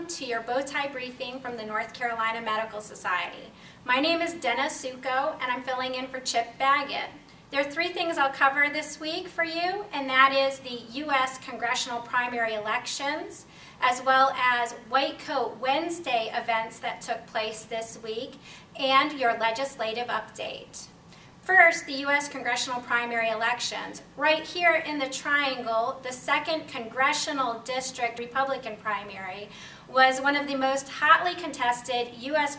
welcome to your Bowtie briefing from the North Carolina Medical Society. My name is Denna Suko, and I'm filling in for Chip Baggett. There are three things I'll cover this week for you, and that is the U.S. Congressional primary elections, as well as White Coat Wednesday events that took place this week, and your legislative update. First, the U.S. Congressional primary elections. Right here in the triangle, the 2nd Congressional District Republican primary was one of the most hotly contested U.S.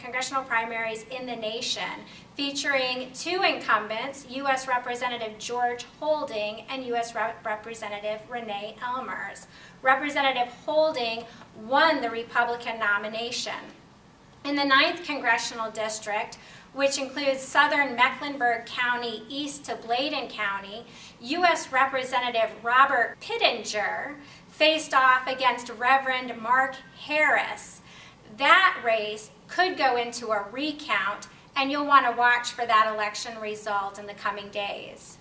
congressional primaries in the nation, featuring two incumbents, U.S. Representative George Holding and U.S. Representative Renee Elmers. Representative Holding won the Republican nomination. In the 9th Congressional District, which includes southern Mecklenburg County east to Bladen County, U.S. Representative Robert Pittenger faced off against Reverend Mark Harris. That race could go into a recount, and you'll want to watch for that election result in the coming days.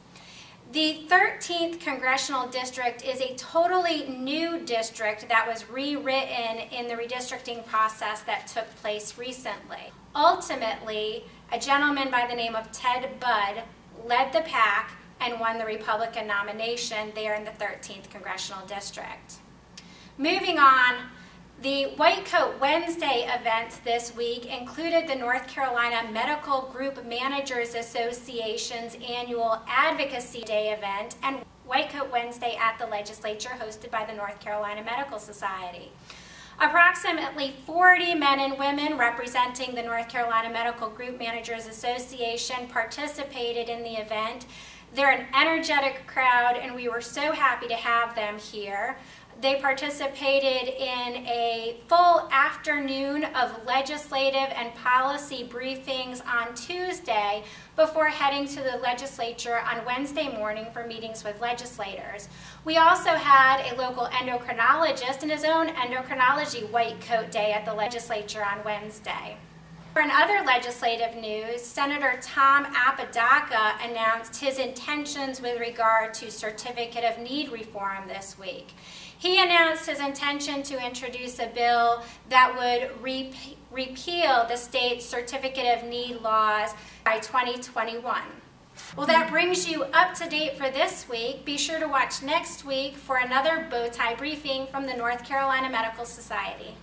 The 13th Congressional District is a totally new district that was rewritten in the redistricting process that took place recently. Ultimately, a gentleman by the name of Ted Budd led the pack and won the Republican nomination there in the 13th Congressional District. Moving on, the White Coat Wednesday events this week included the North Carolina Medical Group Managers Association's annual Advocacy Day event and White Coat Wednesday at the legislature hosted by the North Carolina Medical Society. Approximately 40 men and women representing the North Carolina Medical Group Managers Association participated in the event. They're an energetic crowd, and we were so happy to have them here. They participated in a full afternoon of legislative and policy briefings on Tuesday before heading to the legislature on Wednesday morning for meetings with legislators. We also had a local endocrinologist and his own endocrinology white coat day at the legislature on Wednesday. In other legislative news, Senator Tom Apodaca announced his intentions with regard to Certificate of Need reform this week. He announced his intention to introduce a bill that would repeal the state's Certificate of Need laws by 2021. Well, that brings you up to date for this week. Be sure to watch next week for another Bowtie briefing from the North Carolina Medical Society.